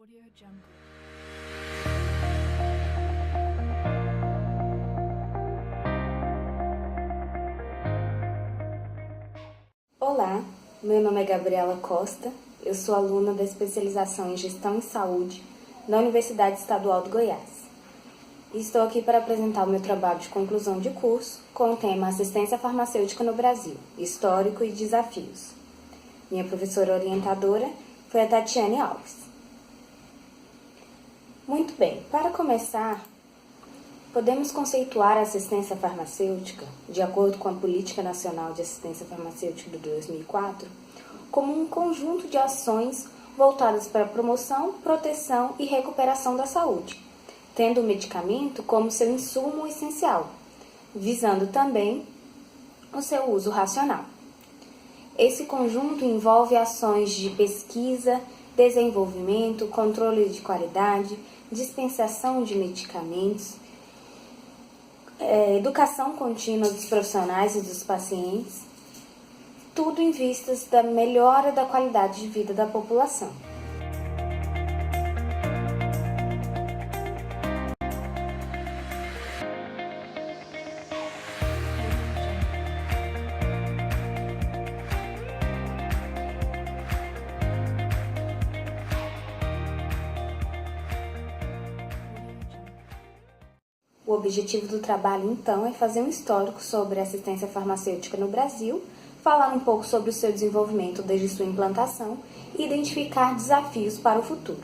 AudioJungle. Olá, meu nome é Gabriela Costa, eu sou aluna da especialização em Gestão em Saúde da Universidade Estadual do Goiás. E estou aqui para apresentar o meu trabalho de conclusão de curso com o tema Assistência Farmacêutica no Brasil, Histórico e Desafios. Minha professora orientadora foi a Tatiane Alves. Muito bem, para começar, podemos conceituar a assistência farmacêutica, de acordo com a Política Nacional de Assistência Farmacêutica de 2004, como um conjunto de ações voltadas para a promoção, proteção e recuperação da saúde, tendo o medicamento como seu insumo essencial, visando também o seu uso racional. Esse conjunto envolve ações de pesquisa, desenvolvimento, controle de qualidade, dispensação de medicamentos, educação contínua dos profissionais e dos pacientes, tudo em vistas da melhora da qualidade de vida da população. O objetivo do trabalho, então, é fazer um histórico sobre a assistência farmacêutica no Brasil, falar um pouco sobre o seu desenvolvimento desde sua implantação e identificar desafios para o futuro.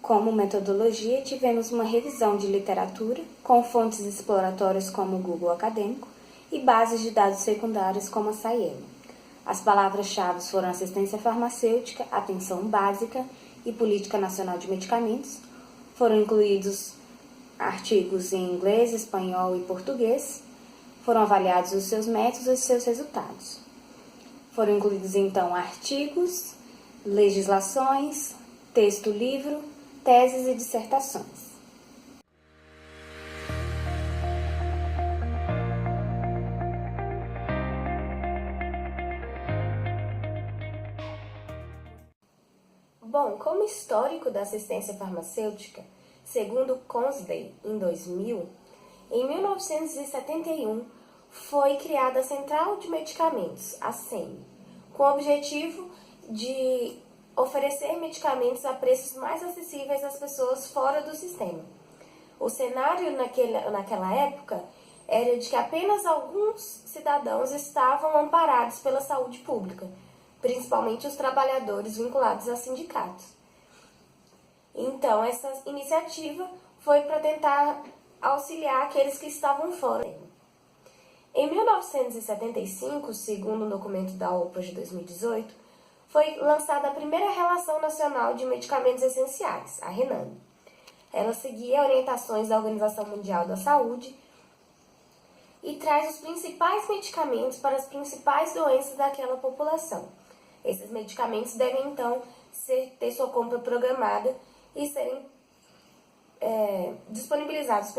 Como metodologia, tivemos uma revisão de literatura, com fontes exploratórias como o Google Acadêmico, e bases de dados secundárias como a SciELO. As palavras-chave foram assistência farmacêutica, atenção básica e política nacional de medicamentos. Foram incluídos artigos em inglês, espanhol e português. Foram avaliados os seus métodos e seus resultados. Foram incluídos, então, artigos, legislações, texto-livro, teses e dissertações. Bom, como histórico da assistência farmacêutica, segundo Consday, em 2000, em 1971 foi criada a Central de Medicamentos, a CEM, com o objetivo de oferecer medicamentos a preços mais acessíveis às pessoas fora do sistema. O cenário naquela época era de que apenas alguns cidadãos estavam amparados pela saúde pública, principalmente os trabalhadores vinculados a sindicatos. Então, essa iniciativa foi para tentar auxiliar aqueles que estavam fora. Em 1975, segundo um documento da OPAS de 2018, foi lançada a primeira Relação Nacional de Medicamentos Essenciais, a RENAME. Ela seguia orientações da Organização Mundial da Saúde e traz os principais medicamentos para as principais doenças daquela população. Esses medicamentos devem, então, ter sua compra programada e serem disponibilizados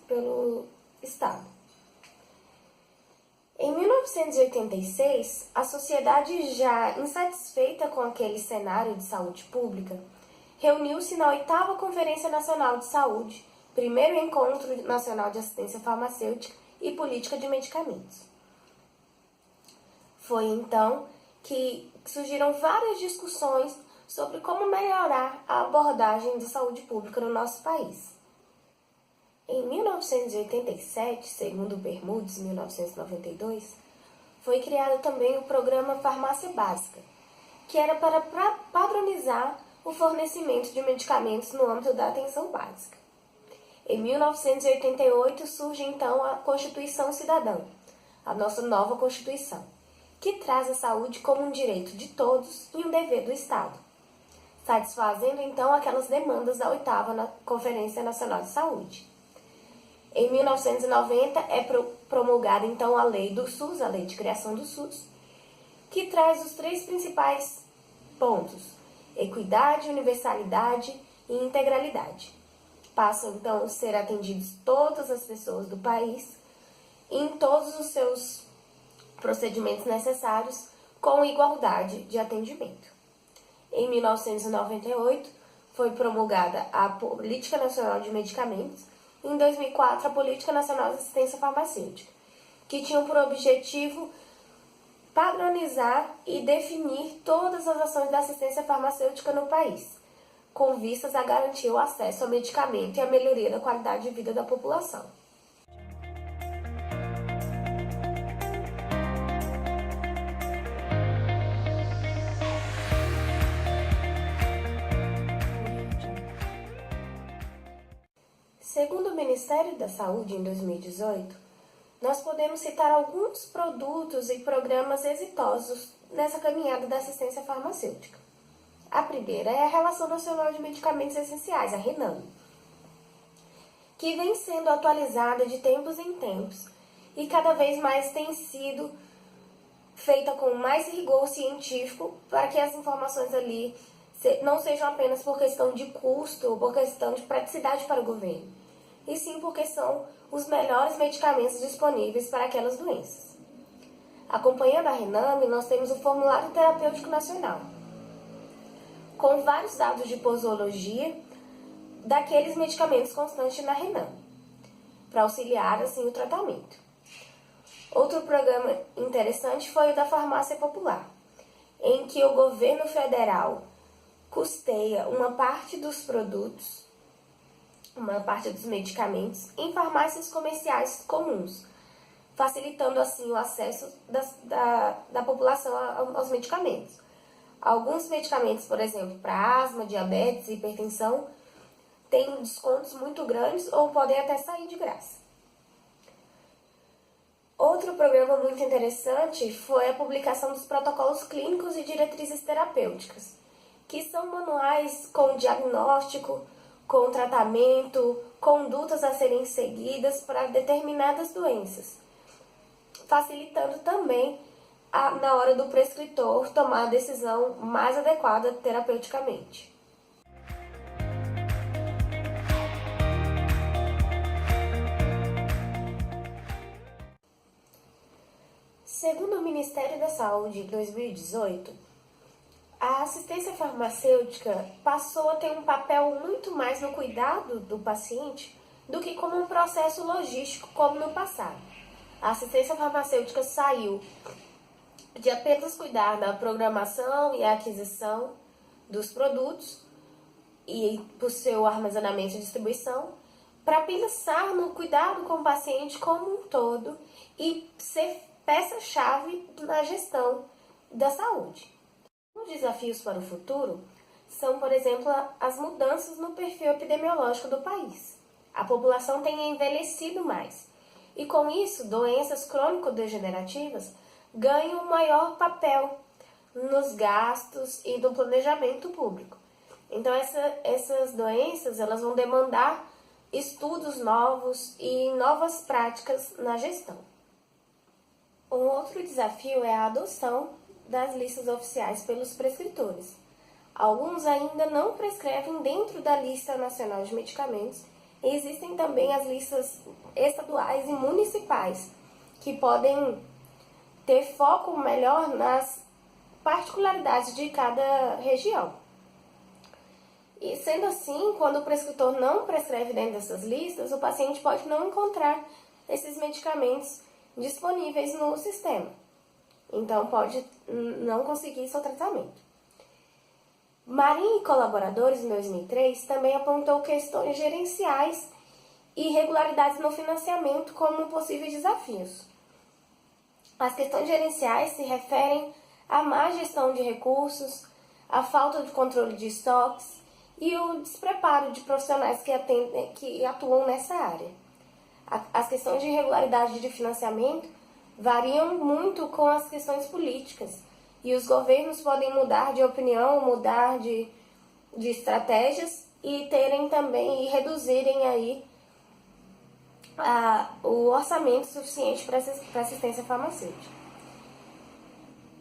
pelo Estado. Em 1986, a sociedade, já insatisfeita com aquele cenário de saúde pública, reuniu-se na 8ª Conferência Nacional de Saúde, primeiro Encontro Nacional de Assistência Farmacêutica e Política de Medicamentos. Foi, então, que surgiram várias discussões sobre como melhorar a abordagem de saúde pública no nosso país. Em 1987, segundo Bermudes, 1992, foi criado também o Programa Farmácia Básica, que era para padronizar o fornecimento de medicamentos no âmbito da atenção básica. Em 1988 surge então a Constituição Cidadã, a nossa nova Constituição, que traz a saúde como um direito de todos e um dever do Estado, satisfazendo então aquelas demandas da 8ª Conferência Nacional de Saúde. Em 1990 é promulgada então a Lei do SUS, a Lei de Criação do SUS, que traz os 3 principais pontos: equidade, universalidade e integralidade. passam então a ser atendidos todas as pessoas do país em todos os seus procedimentos necessários com igualdade de atendimento. Em 1998, foi promulgada a Política Nacional de Medicamentos e em 2004 a Política Nacional de Assistência Farmacêutica, que tinham por objetivo padronizar e definir todas as ações da assistência farmacêutica no país, com vistas a garantir o acesso ao medicamento e a melhoria da qualidade de vida da população. Segundo o Ministério da Saúde, em 2018, nós podemos citar alguns produtos e programas exitosos nessa caminhada da assistência farmacêutica. A primeira é a Relação Nacional de Medicamentos Essenciais, a RENAME, que vem sendo atualizada de tempos em tempos e cada vez mais tem sido feita com mais rigor científico para que as informações ali não sejam apenas por questão de custo ou por questão de praticidade para o governo, e sim porque são os melhores medicamentos disponíveis para aquelas doenças. Acompanhando a RENAME, nós temos o Formulário Terapêutico Nacional, com vários dados de posologia daqueles medicamentos constantes na RENAME, para auxiliar assim o tratamento. Outro programa interessante foi o da Farmácia Popular, em que o governo federal custeia uma parte dos produtos, uma parte dos medicamentos, em farmácias comerciais comuns, facilitando assim o acesso da população aos medicamentos. Alguns medicamentos, por exemplo, para asma, diabetes e hipertensão, têm descontos muito grandes ou podem até sair de graça. Outro programa muito interessante foi a publicação dos protocolos clínicos e diretrizes terapêuticas, que são manuais com diagnóstico, com tratamento, condutas a serem seguidas para determinadas doenças, facilitando também na hora do prescritor tomar a decisão mais adequada terapeuticamente. Segundo o Ministério da Saúde, em 2018, a assistência farmacêutica passou a ter um papel muito mais no cuidado do paciente do que como um processo logístico como no passado. A assistência farmacêutica saiu de apenas cuidar da programação e aquisição dos produtos e por seu armazenamento e distribuição, para pensar no cuidado com o paciente como um todo e ser peça-chave na gestão da saúde. Os desafios para o futuro são, por exemplo, as mudanças no perfil epidemiológico do país. A população tem envelhecido mais e, com isso, doenças crônico-degenerativas ganham um maior papel nos gastos e no planejamento público. Então, essas doenças elas vão demandar estudos novos e novas práticas na gestão. Um outro desafio é a adoção das listas oficiais pelos prescritores. Alguns ainda não prescrevem dentro da Lista Nacional de Medicamentos e existem também as listas estaduais e municipais, que podem ter foco melhor nas particularidades de cada região. E sendo assim, quando o prescritor não prescreve dentro dessas listas, o paciente pode não encontrar esses medicamentos disponíveis no sistema. Então, pode não conseguir seu tratamento. Marinho e colaboradores, em 2003, também apontou questões gerenciais e irregularidades no financiamento como possíveis desafios. As questões gerenciais se referem à má gestão de recursos, à falta de controle de estoques e o despreparo de profissionais que atuam nessa área. As questões de irregularidade de financiamento variam muito com as questões políticas e os governos podem mudar de opinião, mudar de estratégias e terem também e reduzirem aí o orçamento suficiente para assistência farmacêutica.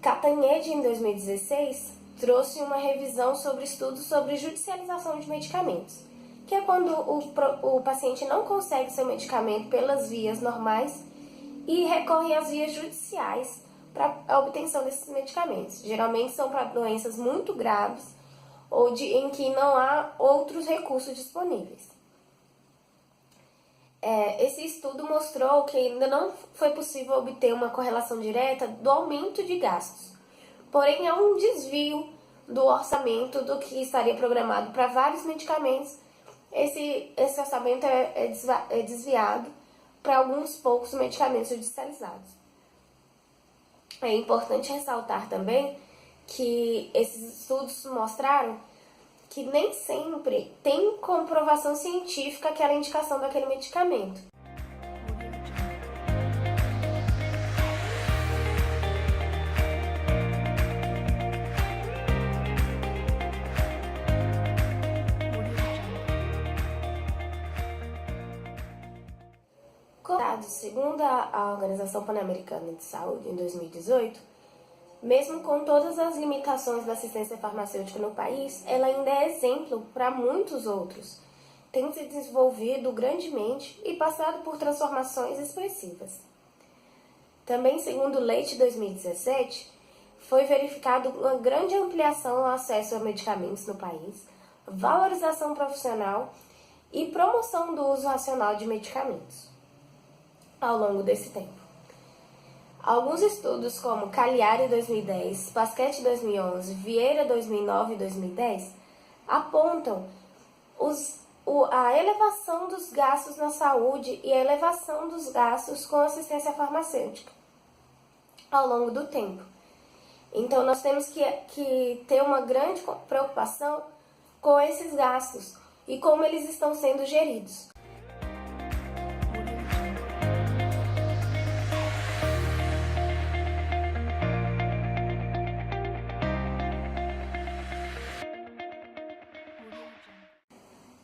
Catanhede, em 2016, trouxe uma revisão sobre estudos sobre judicialização de medicamentos, que é quando o paciente não consegue seu medicamento pelas vias normais e recorre às vias judiciais para a obtenção desses medicamentos. Geralmente são para doenças muito graves ou em que não há outros recursos disponíveis. Esse estudo mostrou que ainda não foi possível obter uma correlação direta do aumento de gastos. Porém, há um desvio do orçamento do que estaria programado para vários medicamentos. Esse orçamento é desviado para alguns poucos medicamentos judicializados. É importante ressaltar também que esses estudos mostraram que nem sempre tem comprovação científica aquela indicação daquele medicamento. Segundo a Organização Pan-Americana de Saúde, em 2018, mesmo com todas as limitações da assistência farmacêutica no país, ela ainda é exemplo para muitos outros. Tem se desenvolvido grandemente e passado por transformações expressivas. Também, segundo o Leite 2017, foi verificado uma grande ampliação ao acesso a medicamentos no país, valorização profissional e promoção do uso racional de medicamentos ao longo desse tempo. Alguns estudos, como Cagliari 2010, Pasquet 2011, Vieira 2009 e 2010, apontam a elevação dos gastos na saúde e a elevação dos gastos com assistência farmacêutica ao longo do tempo. Então, nós temos que ter uma grande preocupação com esses gastos e como eles estão sendo geridos.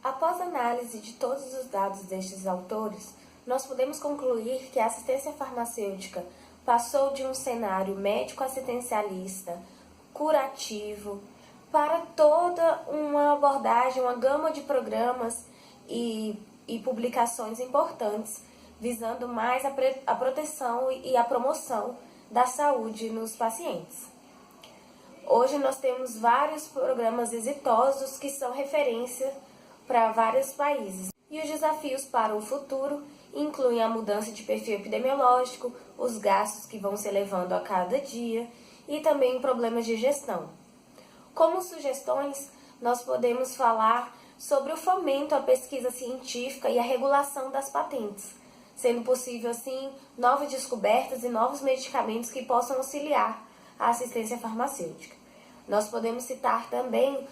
Após análise de todos os dados destes autores, nós podemos concluir que a assistência farmacêutica passou de um cenário médico-assistencialista, curativo, para toda uma abordagem, uma gama de programas e publicações importantes, visando mais a proteção e a promoção da saúde nos pacientes. Hoje nós temos vários programas exitosos que são referência para vários países. E os desafios para o futuro incluem a mudança de perfil epidemiológico, os gastos que vão se elevando a cada dia e também problemas de gestão. Como sugestões, nós podemos falar sobre o fomento à pesquisa científica e a regulação das patentes, sendo possível, assim, novas descobertas e novos medicamentos que possam auxiliar a assistência farmacêutica. Nós podemos citar também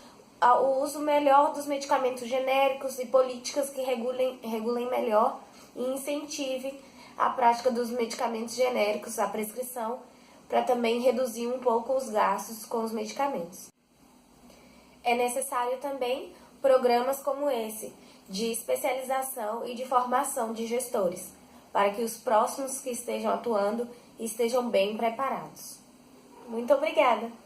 o uso melhor dos medicamentos genéricos e políticas que regulem melhor e incentivem a prática dos medicamentos genéricos, a prescrição, para também reduzir um pouco os gastos com os medicamentos. É necessário também programas como esse, de especialização e de formação de gestores, para que os próximos que estejam atuando estejam bem preparados. Muito obrigada!